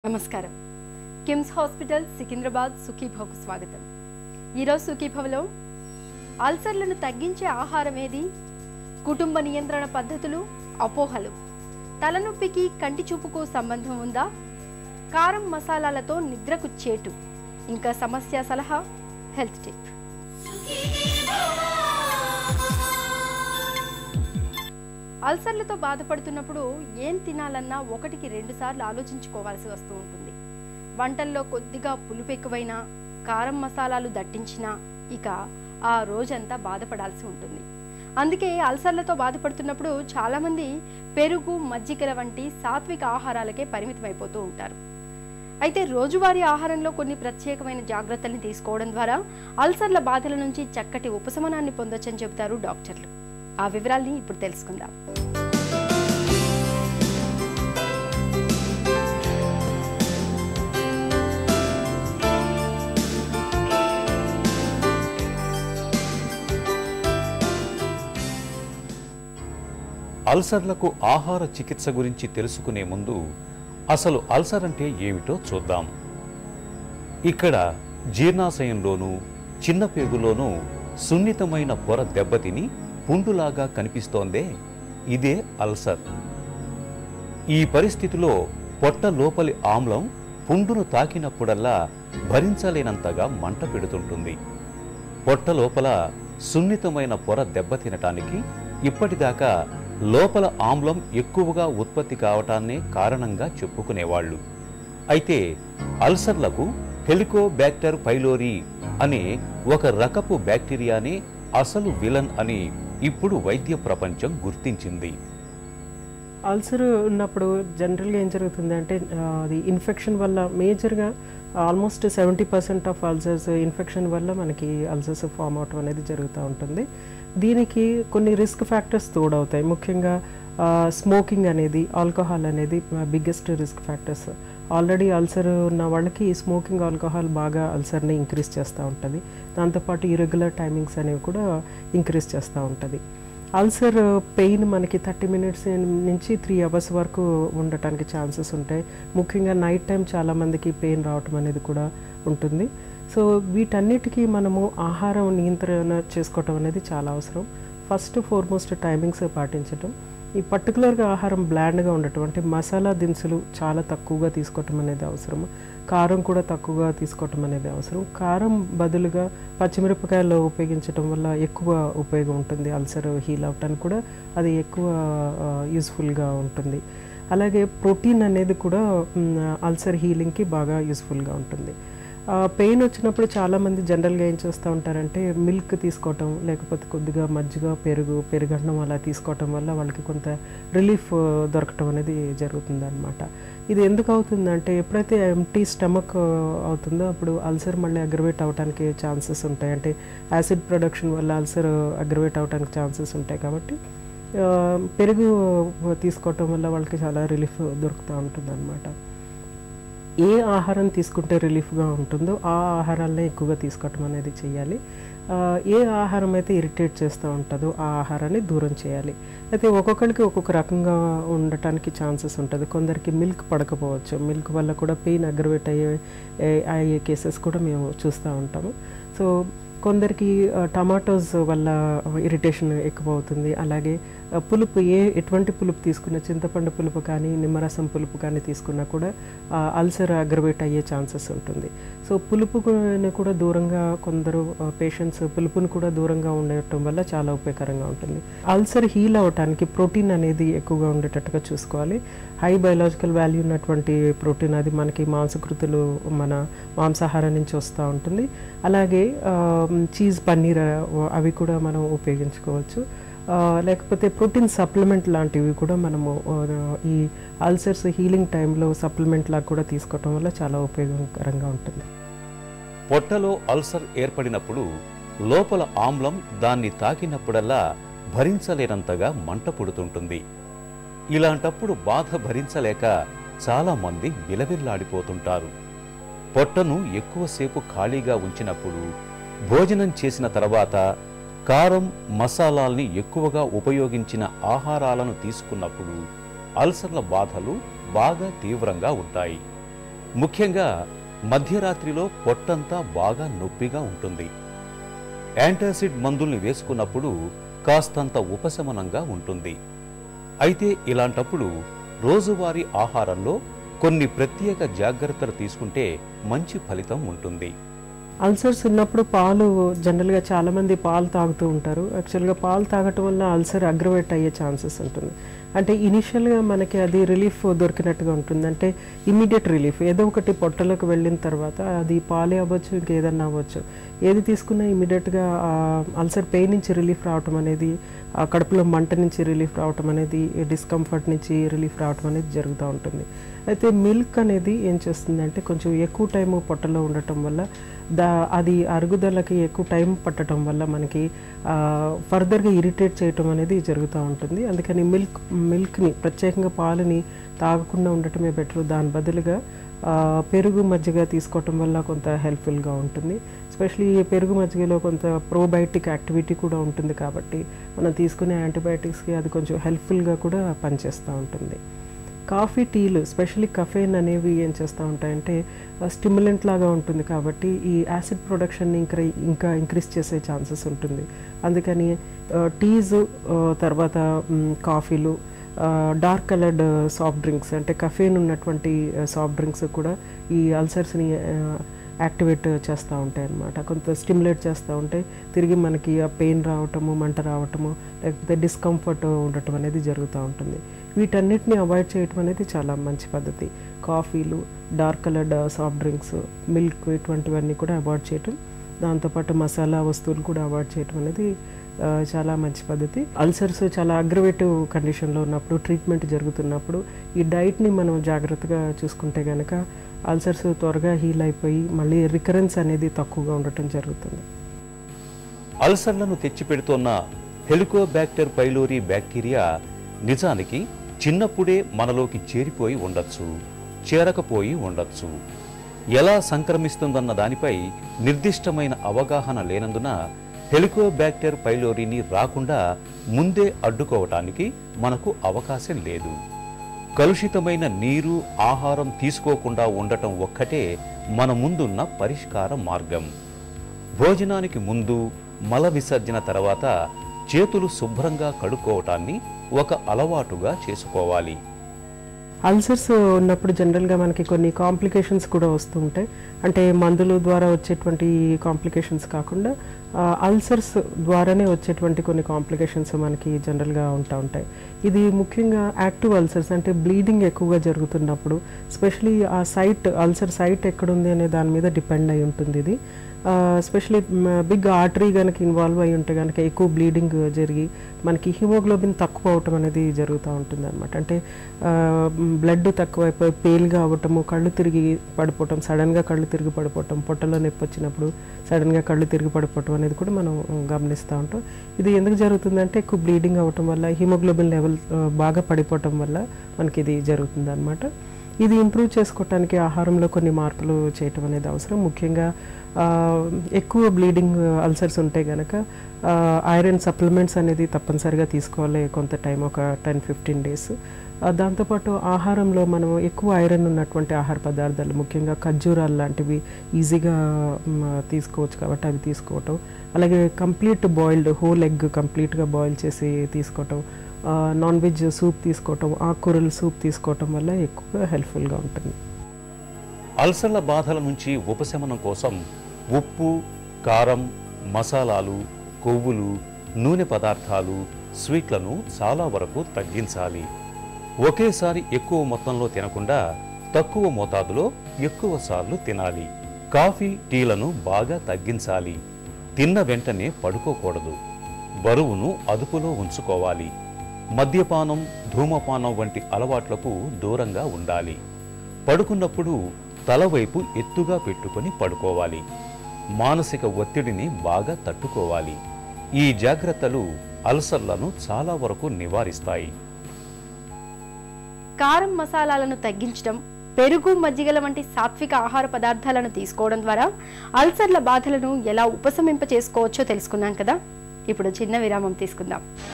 నమస్కారం. కిమ్స్ హాస్పిటల్ సికింద్రాబాద్ సుఖీభవకు స్వాగతం. ఈరోజు సుఖీభవలో అల్సర్లను తగ్గించే ఆహారం ఏది, కుటుంబ నియంత్రణ పద్ధతులు, అపోహలు, తలనొప్పికి కంటి చూపుకు సంబంధం ఉందా, కారం మసాలాలతో నిద్రకు చేటు, ఇంకా సమస్య సలహా, హెల్త్ టిప్. అల్సర్లతో బాధపడుతున్నప్పుడు ఏం తినాలన్నా ఒకటికి 2 సార్లు ఆలోచించుకోవాల్సి వస్తూ ఉంటుంది. వంటల్లో కొద్దిగా పులుపు ఎక్కువైనా, కారం మసాలాలు దట్టించినా ఇక ఆ రోజంతా బాధపడాల్సి ఉంటుంది. అందుకే అల్సర్లతో బాధపడుతున్నప్పుడు చాలామంది పెరుగు, మజ్జిగల వంటి సాత్విక ఆహారాలకే పరిమితమైపోతూ ఉంటారు. అయితే రోజువారీ ఆహారంలో కొన్ని ప్రత్యేకమైన జాగ్రత్తల్ని తీసుకోవడం ద్వారా అల్సర్ల బాధల నుంచి చక్కటి ఉపశమనాన్ని పొందొచ్చని చెబుతారు డాక్టర్లు. ఆ వివరాల్ని ఇప్పుడు తెలుసుకుందాం. అల్సర్లకు ఆహార చికిత్స గురించి తెలుసుకునే ముందు అసలు అల్సర్ అంటే ఏమిటో చూద్దాం. ఇక్కడ జీర్ణాశయంలోనూ చిన్న పేగులోనూ సున్నితమైన పొర దెబ్బతిని పుండులాగా కనిపిస్తోందే, ఇదే అల్సర్. ఈ పరిస్థితిలో పొట్ట లోపలి ఆమ్లం పుండును తాకినప్పుడల్లా భరించలేనంతగా మంట పెడుతుంటుంది. పొట్ట లోపల సున్నితమైన పొర దెబ్బతినటానికి ఇప్పటిదాకా లోపల ఆమ్లం ఎక్కువగా ఉత్పత్తి కావటాన్నే కారణంగా చెప్పుకునేవాళ్ళు. అయితే అల్సర్లకు హెలికోబ్యాక్టర్ పైలోరీ అనే ఒక రకపు బ్యాక్టీరియానే అసలు విలన్ అని ఇప్పుడు వైద్య ప్రపంచం గుర్తించింది. అల్సర్ ఉన్నప్పుడు జనరల్గా ఏం జరుగుతుంది అంటే అది ఇన్ఫెక్షన్ వల్ల మేజర్గా ఆల్మోస్ట్ 70% ఆఫ్ అల్సర్స్ ఇన్ఫెక్షన్ వల్ల మనకి అల్సర్స్ ఫామ్ అవటం అనేది జరుగుతూ ఉంటుంది. దీనికి కొన్ని రిస్క్ ఫ్యాక్టర్స్ తోడవుతాయి. ముఖ్యంగా స్మోకింగ్ అనేది, ఆల్కహాల్ అనేది biggest risk factors. Already ulcer ఉన్న వాళ్ళకి స్మోకింగ్, ఆల్కహాల్ బాగా అల్సర్ని ఇంక్రీజ్ చేస్తూ ఉంటుంది. దాంతోపాటు ఇరెగ్యులర్ టైమింగ్స్ అనేవి కూడా ఇంక్రీజ్ చేస్తూ ఉంటుంది. అల్సర్ పెయిన్ మనకి 30 minutes నుంచి 3 hours వరకు ఉండటానికి ఛాన్సెస్ ఉంటాయి. ముఖ్యంగా నైట్ టైం చాలామందికి పెయిన్ రావటం అనేది కూడా ఉంటుంది. సో వీటన్నిటికీ మనము ఆహారం నియంత్రణ చేసుకోవటం అనేది చాలా అవసరం. ఫస్ట్ ఫార్మోస్ట్ టైమింగ్స్ పాటించటం, ఈ పర్టికులర్గా ఆహారం బ్లాండ్గా ఉండటం, అంటే మసాలా దినుసులు చాలా తక్కువగా తీసుకోవటం అనేది అవసరం. కారం కూడా తక్కువగా తీసుకోవటం అనేది అవసరం. కారం బదులుగా పచ్చిమిరపకాయలు ఉపయోగించడం వల్ల ఎక్కువ ఉపయోగం ఉంటుంది. అల్సర్ హీల్ అవటానికి కూడా అది ఎక్కువ యూస్ఫుల్గా ఉంటుంది. అలాగే ప్రోటీన్ అనేది కూడా అల్సర్ హీలింగ్కి బాగా యూస్ఫుల్గా ఉంటుంది. పెయిన్ వచ్చినప్పుడు చాలామంది జనరల్గా ఏం చేస్తూ ఉంటారంటే మిల్క్ తీసుకోవటం, లేకపోతే కొద్దిగా మజ్జిగ, పెరుగన్నం అలా తీసుకోవటం వల్ల వాళ్ళకి కొంత రిలీఫ్ దొరకటం అనేది జరుగుతుంది అన్నమాట. ఇది ఎందుకు అవుతుందంటే ఎప్పుడైతే ఎంటీ స్టమక్ అవుతుందో అప్పుడు అల్సర్ మళ్ళీ అగ్రవేట్ అవడానికి ఛాన్సెస్ ఉంటాయి. అంటే యాసిడ్ ప్రొడక్షన్ వల్ల అల్సర్ అగ్రవేట్ అవడానికి ఛాన్సెస్ ఉంటాయి. కాబట్టి పెరుగు తీసుకోవటం వల్ల వాళ్ళకి చాలా రిలీఫ్ దొరుకుతూ ఉంటుంది అన్నమాట. ఏ ఆహారం తీసుకుంటే రిలీఫ్గా ఉంటుందో ఆ ఆహారాలనే ఎక్కువగా తీసుకోవటం అనేది చేయాలి. ఏ ఆహారం అయితే ఇరిటేట్ చేస్తూ ఉంటుందో ఆ ఆహారాన్ని దూరం చేయాలి. అయితే ఒక్కొక్కరికి ఒక్కొక్క రకంగా ఉండటానికి ఛాన్సెస్ ఉంటుంది. కొందరికి మిల్క్ పడకపోవచ్చు. మిల్క్ వల్ల కూడా పెయిన్ అగ్రవేట్ అయ్యే కేసెస్ కూడా మేము చూస్తూ ఉంటాము. సో కొందరికి టమాటోస్ వల్ల ఇరిటేషన్ ఎక్కువ అవుతుంది. అలాగే పులుపు, ఎటువంటి పులుపు తీసుకున్నా, చింతపండు పులుపు కానీ నిమ్మరసం పులుపు కానీ తీసుకున్నా కూడా అల్సర్ అగ్రవేట్ అయ్యే ఛాన్సెస్ ఉంటుంది. సో పులుపుని కూడా దూరంగా, కొందరు పేషెంట్స్ పులుపుని కూడా దూరంగా ఉండటం వల్ల చాలా ఉపయోగకరంగా ఉంటుంది. అల్సర్ హీల్ అవ్వటానికి ప్రోటీన్ అనేది ఎక్కువగా ఉండేటట్టుగా చూసుకోవాలి. హై బయలాజికల్ వాల్యూ ఉన్నటువంటి ప్రోటీన్, అది మనకి మాంసకృతులు, మన మాంసాహారం నుంచి వస్తూ ఉంటుంది. అలాగే చీజ్, పన్నీర్ అవి కూడా మనం ఉపయోగించుకోవచ్చు. లేకపోతే ప్రోటీన్ సప్లిమెంట్ లాంటివి కూడా మనము ఈ అల్సర్స్ హీలింగ్ టైంలో సప్లిమెంట్ లాగా కూడా తీసుకోవటం వల్ల చాలా ఉపయోగకరంగా ఉంటుంది. పొట్టలో అల్సర్ ఏర్పడినప్పుడు లోపల ఆమ్లం దాన్ని తాకినప్పుడల్లా భరించలేనంతగా మంట పుడుతుంటుంది. ఇలాంటప్పుడు బాధ భరించలేక చాలామంది విలవిల్లాడిపోతుంటారు. పొట్టను ఎక్కువసేపు ఖాళీగా ఉంచినప్పుడు, భోజనం చేసిన తర్వాత, కారం, మసాలాల్ని ఎక్కువగా ఉపయోగించిన ఆహారాలను తీసుకున్నప్పుడు అల్సర్ల బాధలు బాగా తీవ్రంగా ఉంటాయి. ముఖ్యంగా మధ్యరాత్రిలో పొట్టంతా బాగా నొప్పిగా ఉంటుంది. యాంటాసిడ్ మందుల్ని వేసుకున్నప్పుడు కాస్తంత ఉపశమనంగా ఉంటుంది. అయితే ఇలాంటప్పుడు రోజువారీ ఆహారంలో కొన్ని ప్రత్యేక జాగ్రత్తలు తీసుకుంటే మంచి ఫలితం ఉంటుంది. అల్సర్స్ ఉన్నప్పుడు పాలు జనరల్గా చాలామంది పాలు తాగుతూ ఉంటారు. యాక్చువల్గా పాలు తాగటం వల్ల అల్సర్ అగ్రవేట్ అయ్యే ఛాన్సెస్ ఉంటుంది. అంటే ఇనిషియల్గా మనకి అది రిలీఫ్ దొరికినట్టుగా ఉంటుంది. అంటే ఇమ్మీడియట్ రిలీఫ్ ఏదో ఒకటి పొట్టలోకి వెళ్ళిన తర్వాత అది పాలే అవ్వచ్చు, ఇంకేదన్నా అవ్వచ్చు, ఏది తీసుకున్నా ఇమ్మీడియట్గా అల్సర్ పెయిన్ నుంచి రిలీఫ్ రావటం అనేది, కడుపులో మంట నుంచి రిలీఫ్ రావటం అనేది, డిస్కంఫర్ట్ నుంచి రిలీఫ్ రావటం అనేది జరుగుతూ ఉంటుంది. అయితే మిల్క్ అనేది ఏం చేస్తుందంటే కొంచెం ఎక్కువ టైము పొట్టలో ఉండటం వల్ల అది అరుగుదలకి ఎక్కువ టైం పట్టడం వల్ల మనకి ఫర్దర్గా ఇరిటేట్ చేయటం అనేది జరుగుతూ ఉంటుంది. అందుకని మిల్క్ని ప్రత్యేకంగా పాలని తాగకుండా ఉండటమే బెటర్. దాని బదులుగా పెరుగు మజ్జిగ తీసుకోవటం వల్ల కొంత హెల్ప్ఫుల్గా ఉంటుంది. ఎస్పెషలీ పెరుగు మజ్జిగలో కొంత ప్రోబయోటిక్ యాక్టివిటీ కూడా ఉంటుంది కాబట్టి మనం తీసుకునే యాంటీబయాటిక్స్కి అది కొంచెం హెల్ప్ఫుల్గా కూడా పనిచేస్తూ ఉంటుంది. కాఫీ, టీలు స్పెషలీ కఫెయిన్ అనేవి ఏం చేస్తూ ఉంటాయంటే స్టిమ్యులెంట్ లాగా ఉంటుంది కాబట్టి ఈ యాసిడ్ ప్రొడక్షన్ని ఇంకా ఇంక్రీజ్ చేసే ఛాన్సెస్ ఉంటుంది. అందుకని టీస్, తర్వాత కాఫీలు, డార్క్ కలర్డ్ సాఫ్ట్ డ్రింక్స్ అంటే కఫెయిన్ ఉన్నటువంటి సాఫ్ట్ డ్రింక్స్ కూడా ఈ అల్సర్స్ని యాక్టివేట్ చేస్తూ ఉంటాయి అన్నమాట. కొంత స్టిమ్యులేట్ చేస్తూ ఉంటే తిరిగి మనకి ఆ పెయిన్ రావటము, మంట రావటము, లేకపోతే డిస్కంఫర్ట్ ఉండటం అనేది జరుగుతూ ఉంటుంది. వీటన్నిటిని అవాయిడ్ చేయటం అనేది చాలా మంచి పద్ధతి. కాఫీలు, dark coloured soft drinks, milk ఇటువంటివన్నీ కూడా అవాయిడ్ చేయటం, దాంతోపాటు మసాలా వస్తువులు కూడా అవాయిడ్ చేయటం అనేది చాలా మంచి పద్ధతి. అల్సర్స్ చాలా అగ్రవేటివ్ కండిషన్లో ఉన్నప్పుడు, ట్రీట్మెంట్ జరుగుతున్నప్పుడు ఈ డైట్ని మనం జాగ్రత్తగా చూసుకుంటే కనుక అల్సర్స్ త్వరగా హీల్ అయిపోయి మళ్ళీ రికరెన్స్ అనేది తక్కువగా ఉండటం జరుగుతుంది. అల్సర్లను తెచ్చిపెడుతున్న హెలికోబాక్టర్ పైలోరీ బ్యాక్టీరియా నిజానికి చిన్నప్పుడే మనలోకి చేరిపోయి ఉండొచ్చు, చేరకపోయి ఉండొచ్చు. ఎలా సంక్రమిస్తుందన్న దానిపై నిర్దిష్టమైన అవగాహన లేనందున హెలికోబాక్టర్ పైలోరీని రాకుండా ముందే అడ్డుకోవటానికి మనకు అవకాశం లేదు. కలుషితమైన నీరు, ఆహారం తీసుకోకుండా ఉండటం ఒక్కటే మన ముందున్న పరిష్కార మార్గం. భోజనానికి ముందు, మల విసర్జన తర్వాత చేతులు శుభ్రంగా కడుక్కోవటాన్ని ఒక అలవాటుగా చేసుకోవాలి. అల్సర్స్ ఉన్నప్పుడు జనరల్గా మనకి కొన్ని కాంప్లికేషన్స్ కూడా వస్తూ ఉంటాయి. అంటే మందుల ద్వారా వచ్చేటువంటి కాంప్లికేషన్స్ కాకుండా అల్సర్స్ ద్వారానే వచ్చేటువంటి కొన్ని కాంప్లికేషన్స్ మనకి జనరల్గా ఉంటాయి. ఇది ముఖ్యంగా యాక్టివ్ అల్సర్స్ అంటే బ్లీడింగ్ ఎక్కువగా జరుగుతున్నప్పుడు, స్పెషలీ ఆ సైట్, అల్సర్ సైట్ ఎక్కడుంది అనే దాని మీద డిపెండ్ అయి ఉంటుంది. ఇది స్పెషలీ బిగ్ ఆర్టరీ కనుక ఇన్వాల్వ్ అయి ఉంటే కనుక ఎక్కువ బ్లీడింగ్ జరిగి మనకి హిమోగ్లోబిన్ తక్కువ అవటం అనేది జరుగుతూ ఉంటుంది అనమాట. అంటే బ్లడ్ తక్కువైపోయి పేలుగా అవ్వటము, కళ్ళు తిరిగి పడిపోవటం, సడన్గా కళ్ళు తిరిగి పడిపోవటం, పొట్టలో నొప్పి వచ్చినప్పుడు సడన్గా కళ్ళు తిరిగి పడిపోవటం అనేది కూడా మనం గమనిస్తూ ఉంటాం. ఇది ఎందుకు జరుగుతుందంటే ఎక్కువ బ్లీడింగ్ అవ్వటం వల్ల, హిమోగ్లోబిన్ లెవెల్ బాగా పడిపోవటం వల్ల మనకి ఇది జరుగుతుంది అనమాట. ఇది ఇంప్రూవ్ చేసుకోవటానికి ఆహారంలో కొన్ని మార్పులు చేయటం అనేది అవసరం. ముఖ్యంగా ఎక్కువ బ్లీడింగ్ అల్సర్స్ ఉంటే కనుక ఐరన్ సప్లిమెంట్స్ అనేది తప్పనిసరిగా తీసుకోవాలి కొంత టైం, ఒక 10-15 days. దాంతోపాటు ఆహారంలో మనం ఎక్కువ ఐరన్ ఉన్నటువంటి ఆహార పదార్థాలు, ముఖ్యంగా ఖర్జూరాలు లాంటివి ఈజీగా తీసుకోవచ్చు కాబట్టి అవి తీసుకోవటం, అలాగే కంప్లీట్ బాయిల్డ్ హోల్ ఎగ్ కంప్లీట్గా బాయిల్ చేసి తీసుకోవటం, నాన్ వెజ్ సూప్ తీసుకోవటం, ఆకుకూరల సూప్ తీసుకోవటం వల్ల ఎక్కువగా హెల్ప్ఫుల్గా ఉంటుంది. అల్సర్ల బాధల నుంచి ఉపశమనం కోసం ఉప్పు, కారం, మసాలాలు, కొవ్వులు, నూనె పదార్థాలు, స్వీట్లను చాలా వరకు తగ్గించాలి. ఒకేసారి ఎక్కువ మొత్తంలో తినకుండా తక్కువ మోతాదులో ఎక్కువ సార్లు తినాలి. కాఫీ, టీలను బాగా తగ్గించాలి. తిన్న వెంటనే పడుకోకూడదు. బరువును అదుపులో ఉంచుకోవాలి. మద్యపానం, ధూమపానం వంటి అలవాట్లకు దూరంగా ఉండాలి. పడుకున్నప్పుడు తలవైపు ఎత్తుగా పెట్టుకొని పడుకోవాలి. మానసిక ఒత్తిడిని బాగా తట్టుకోవాలి. ఈ జాగ్రత్తలు అల్సర్లను చాలా వరకు నివారిస్తాయి. కారం, మసాలాలను తగ్గించడం, పెరుగు, మజ్జిగల వంటి సాత్విక ఆహార పదార్థాలను తీసుకోవడం ద్వారా అల్సర్ల బాధలను ఎలా ఉపశమింప చేసుకోవచ్చో తెలుసుకున్నాం కదా. ఇప్పుడు చిన్న విరామం తీసుకుందాం.